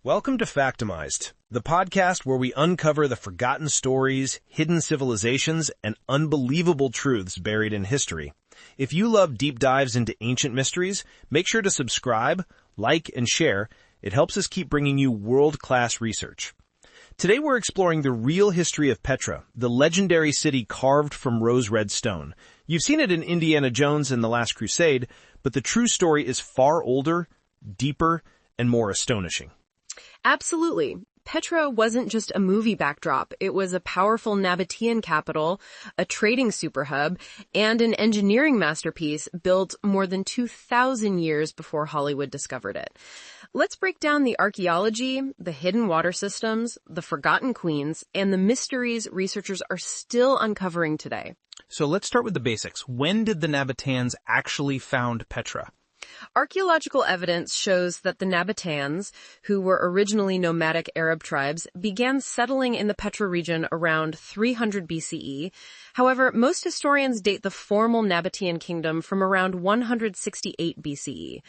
Welcome to Factimized, the podcast where we uncover the forgotten stories, hidden civilizations, and unbelievable truths buried in history. If you love deep dives into ancient mysteries, make sure to subscribe, like, and share. It helps us keep bringing you world-class research. Today we're exploring the real history of Petra, the legendary city carved from rose-red stone. You've seen it in Indiana Jones and the Last Crusade, but the true story is far older, deeper, and more astonishing. Absolutely. Petra wasn't just a movie backdrop. It was a powerful Nabataean capital, a trading superhub, and an engineering masterpiece built more than 2,000 years before Hollywood discovered it. Let's break down the archaeology, the hidden water systems, the forgotten queens, and the mysteries researchers are still uncovering today. So let's start with the basics. When did the Nabataeans actually found Petra? Archaeological evidence shows that the Nabataeans, who were originally nomadic Arab tribes, began settling in the Petra region around 300 BCE. However, most historians date the formal Nabataean kingdom from around 168 BCE.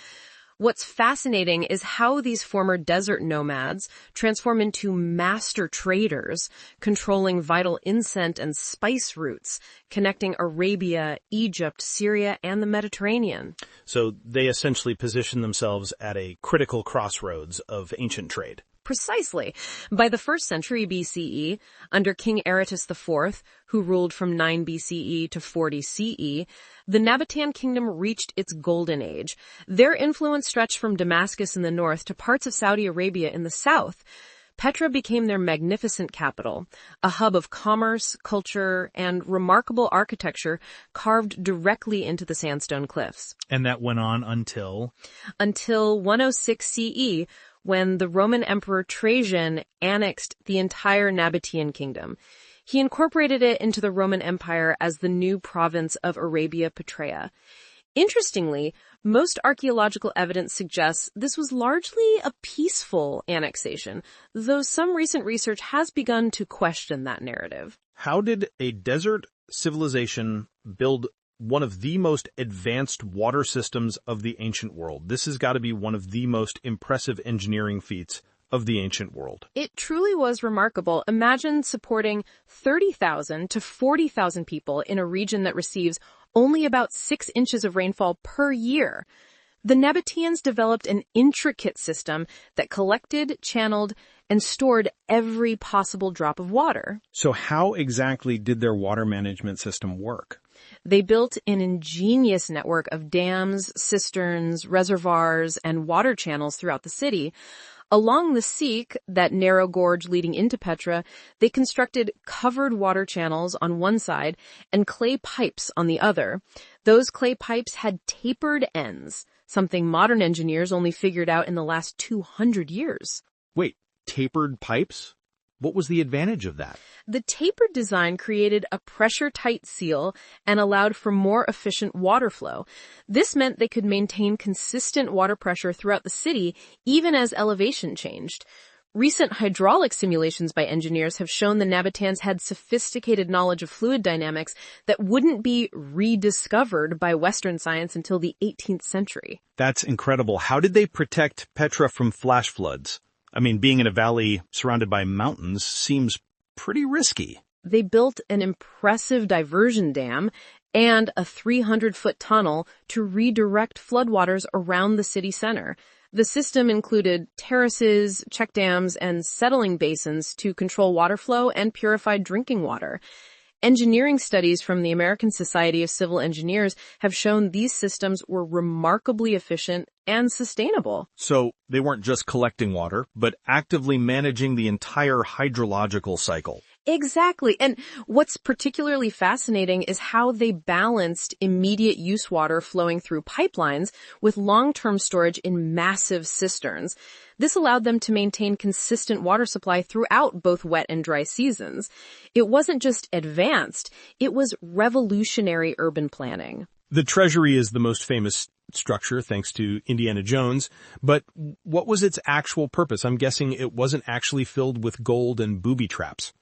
What's fascinating is how these former desert nomads transform into master traders, controlling vital incense and spice routes, connecting Arabia, Egypt, Syria, and the Mediterranean. So they essentially position themselves at a critical crossroads of ancient trade. Precisely. By the 1st century BCE, under King Aratus IV, who ruled from 9 BCE to 40 CE, the Nabataean kingdom reached its golden age. Their influence stretched from Damascus in the north to parts of Saudi Arabia in the south. Petra became their magnificent capital, a hub of commerce, culture, and remarkable architecture carved directly into the sandstone cliffs. And that went on until? Until 106 CE, when the Roman Emperor Trajan annexed the entire Nabataean kingdom. He incorporated it into the Roman Empire as the new province of Arabia Petraea. Interestingly, most archaeological evidence suggests this was largely a peaceful annexation, though some recent research has begun to question that narrative. How did a desert civilization build one of the most advanced water systems of the ancient world? This has got to be one of the most impressive engineering feats of the ancient world. It truly was remarkable. Imagine supporting 30,000 to 40,000 people in a region that receives only about 6 inches of rainfall per year. The Nabataeans developed an intricate system that collected, channeled, and stored every possible drop of water. So how exactly did their water management system work? They built an ingenious network of dams, cisterns, reservoirs, and water channels throughout the city. Along the Seek, that narrow gorge leading into Petra, they constructed covered water channels on one side and clay pipes on the other. Those clay pipes had tapered ends, something modern engineers only figured out in the last 200 years. Wait, tapered pipes? What was the advantage of that? The tapered design created a pressure-tight seal and allowed for more efficient water flow. This meant they could maintain consistent water pressure throughout the city, even as elevation changed. Recent hydraulic simulations by engineers have shown the Nabataeans had sophisticated knowledge of fluid dynamics that wouldn't be rediscovered by Western science until the 18th century. That's incredible. How did they protect Petra from flash floods? I mean, being in a valley surrounded by mountains seems pretty risky. They built an impressive diversion dam and a 300-foot tunnel to redirect floodwaters around the city center. The system included terraces, check dams, and settling basins to control water flow and purify drinking water. Engineering studies from the American Society of Civil Engineers have shown these systems were remarkably efficient and sustainable. So they weren't just collecting water, but actively managing the entire hydrological cycle. Exactly. And what's particularly fascinating is how they balanced immediate use water flowing through pipelines with long-term storage in massive cisterns. This allowed them to maintain consistent water supply throughout both wet and dry seasons. It wasn't just advanced, it was revolutionary urban planning. The Treasury is the most famous structure thanks to Indiana Jones, but what was its actual purpose? I'm guessing it wasn't actually filled with gold and booby traps.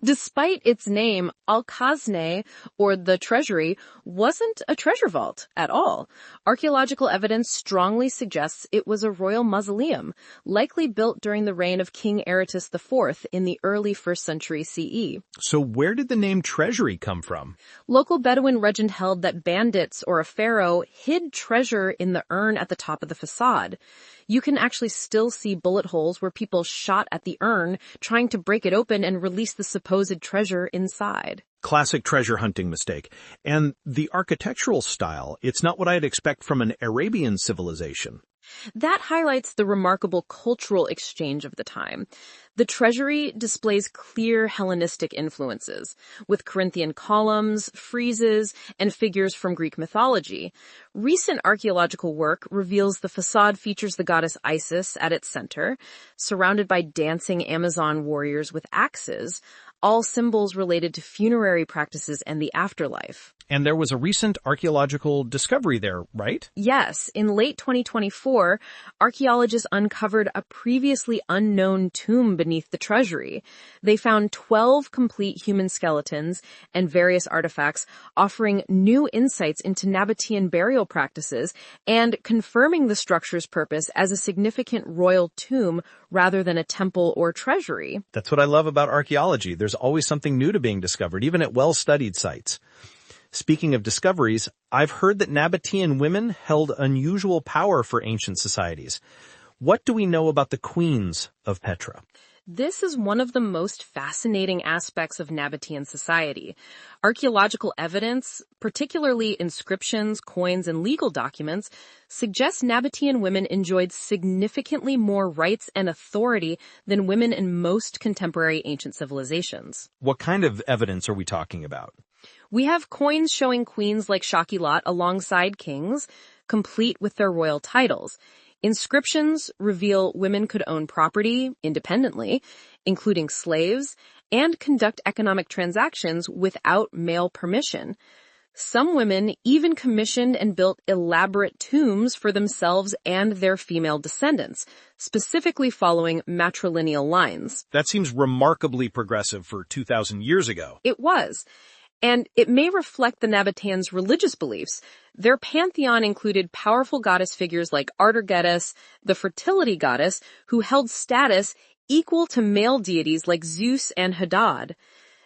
Despite its name, Al-Khazne, or the Treasury, wasn't a treasure vault at all. Archaeological evidence strongly suggests it was a royal mausoleum, likely built during the reign of King Aratus IV in the early 1st century CE. So where did the name Treasury come from? Local Bedouin legend held that bandits or a pharaoh hid treasure in the urn at the top of the facade. You can actually still see bullet holes where people shot at the urn, trying to break it open and release the supposed treasure inside. Classic treasure hunting mistake. And the architectural style, it's not what I'd expect from an Arabian civilization. That highlights the remarkable cultural exchange of the time. The treasury displays clear Hellenistic influences, with Corinthian columns, friezes, and figures from Greek mythology. Recent archaeological work reveals the facade features the goddess Isis at its center, surrounded by dancing Amazon warriors with axes, all symbols related to funerary practices and the afterlife. And there was a recent archaeological discovery there, right? Yes, in late 2024, archaeologists uncovered a previously unknown tomb beneath the treasury. They found 12 complete human skeletons and various artifacts, offering new insights into Nabataean burial practices and confirming the structure's purpose as a significant royal tomb rather than a temple or treasury. That's what I love about archaeology. There's always something new to being discovered, even at well-studied sites. Speaking of discoveries, I've heard that Nabataean women held unusual power for ancient societies. What do we know about the queens of Petra? This is one of the most fascinating aspects of Nabataean society. Archaeological evidence, particularly inscriptions, coins, and legal documents, suggests Nabataean women enjoyed significantly more rights and authority than women in most contemporary ancient civilizations. What kind of evidence are we talking about? We have coins showing queens like Shakilat alongside kings, complete with their royal titles. Inscriptions reveal women could own property independently, including slaves, and conduct economic transactions without male permission. Some women even commissioned and built elaborate tombs for themselves and their female descendants, specifically following matrilineal lines. That seems remarkably progressive for 2,000 years ago. It was. And it may reflect the Nabataeans' religious beliefs. Their pantheon included powerful goddess figures like Artageddis, the fertility goddess, who held status equal to male deities like Zeus and Hadad.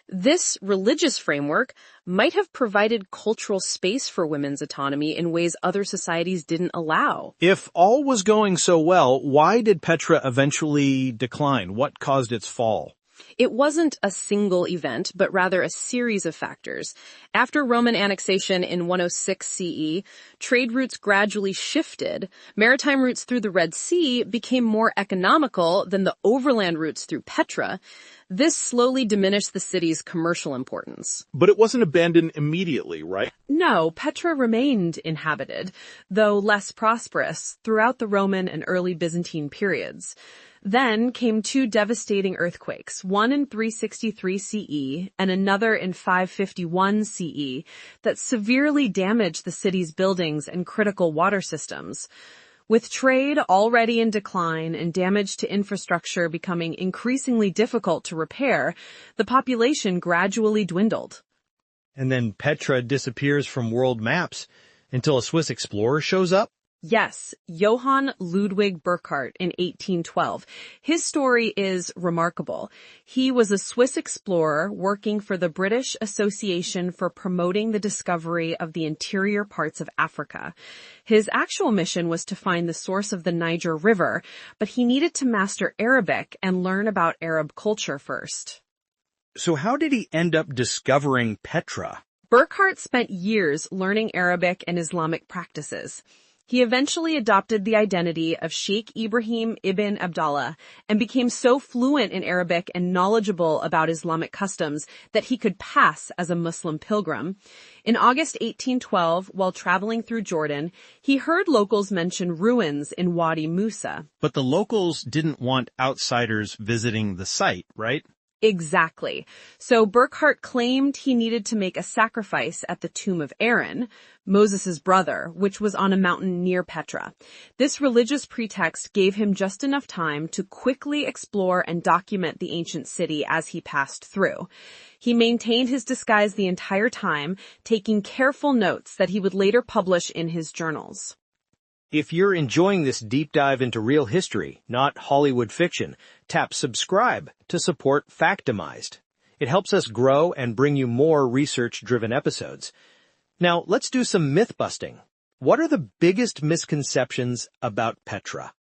This religious framework might have provided cultural space for women's autonomy in ways other societies didn't allow. If all was going so well, why did Petra eventually decline? What caused its fall? It wasn't a single event, but rather a series of factors. After Roman annexation in 106 CE, trade routes gradually shifted. Maritime routes through the Red Sea became more economical than the overland routes through Petra. This slowly diminished the city's commercial importance. But it wasn't abandoned immediately, right? No, Petra remained inhabited, though less prosperous, throughout the Roman and early Byzantine periods. Then came two devastating earthquakes, one in 363 CE and another in 551 CE, that severely damaged the city's buildings and critical water systems. With trade already in decline and damage to infrastructure becoming increasingly difficult to repair, the population gradually dwindled. And then Petra disappears from world maps until a Swiss explorer shows up? Yes, Johann Ludwig Burckhardt in 1812. His story is remarkable. He was a Swiss explorer working for the British Association for Promoting the Discovery of the Interior Parts of Africa. His actual mission was to find the source of the Niger River, but he needed to master Arabic and learn about Arab culture first. So how did he end up discovering Petra? Burckhardt spent years learning Arabic and Islamic practices. He eventually adopted the identity of Sheikh Ibrahim ibn Abdallah and became so fluent in Arabic and knowledgeable about Islamic customs that he could pass as a Muslim pilgrim. In August 1812, while traveling through Jordan, he heard locals mention ruins in Wadi Musa. But the locals didn't want outsiders visiting the site, right? Exactly. So Burckhardt claimed he needed to make a sacrifice at the tomb of Aaron, Moses' brother, which was on a mountain near Petra. This religious pretext gave him just enough time to quickly explore and document the ancient city as he passed through. He maintained his disguise the entire time, taking careful notes that he would later publish in his journals. If you're enjoying this deep dive into real history, not Hollywood fiction, tap subscribe to support Factimized. It helps us grow and bring you more research-driven episodes. Now, let's do some myth-busting. What are the biggest misconceptions about Petra?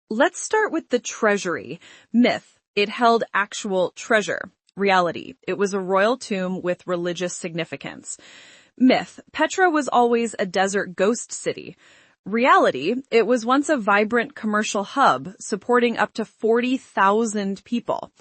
Let's start with the Treasury. Myth: it held actual treasure. Reality: it was a royal tomb with religious significance. Myth: Petra was always a desert ghost city. Reality: it was once a vibrant commercial hub supporting up to 40,000 people.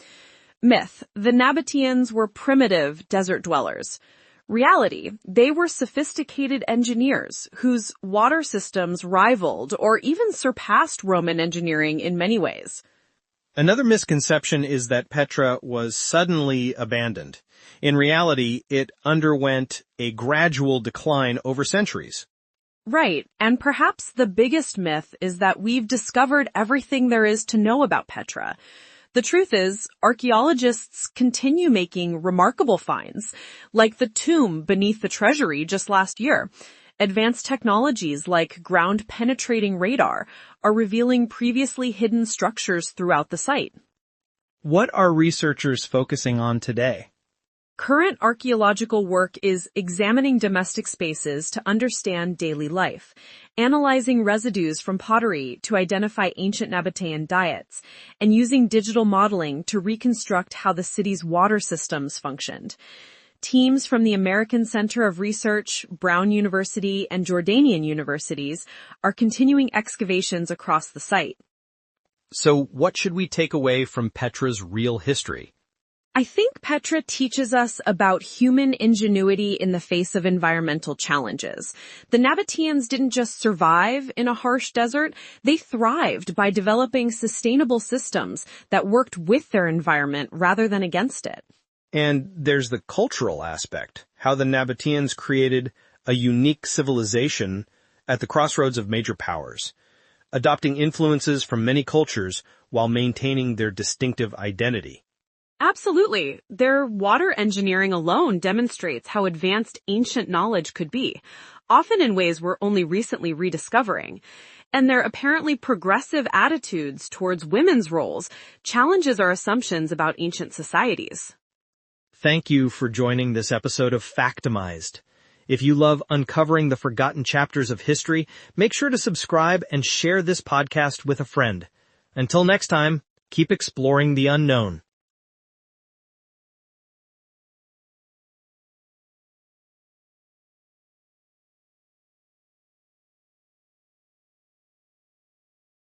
Myth: the Nabataeans were primitive desert dwellers. Reality: they were sophisticated engineers whose water systems rivaled or even surpassed Roman engineering in many ways. Another misconception is that Petra was suddenly abandoned. In reality, it underwent a gradual decline over centuries. Right, and perhaps the biggest myth is that we've discovered everything there is to know about Petra. The truth is, archaeologists continue making remarkable finds, like the tomb beneath the Treasury just last year. Advanced technologies like ground-penetrating radar are revealing previously hidden structures throughout the site. What are researchers focusing on today? Current archaeological work is examining domestic spaces to understand daily life, analyzing residues from pottery to identify ancient Nabataean diets, and using digital modeling to reconstruct how the city's water systems functioned. Teams from the American Center of Research, Brown University, and Jordanian universities are continuing excavations across the site. So what should we take away from Petra's real history? I think Petra teaches us about human ingenuity in the face of environmental challenges. The Nabataeans didn't just survive in a harsh desert, they thrived by developing sustainable systems that worked with their environment rather than against it. And there's the cultural aspect, how the Nabataeans created a unique civilization at the crossroads of major powers, adopting influences from many cultures while maintaining their distinctive identity. Absolutely. Their water engineering alone demonstrates how advanced ancient knowledge could be, often in ways we're only recently rediscovering. And their apparently progressive attitudes towards women's roles challenges our assumptions about ancient societies. Thank you for joining this episode of Factimized. If you love uncovering the forgotten chapters of history, make sure to subscribe and share this podcast with a friend. Until next time, keep exploring the unknown.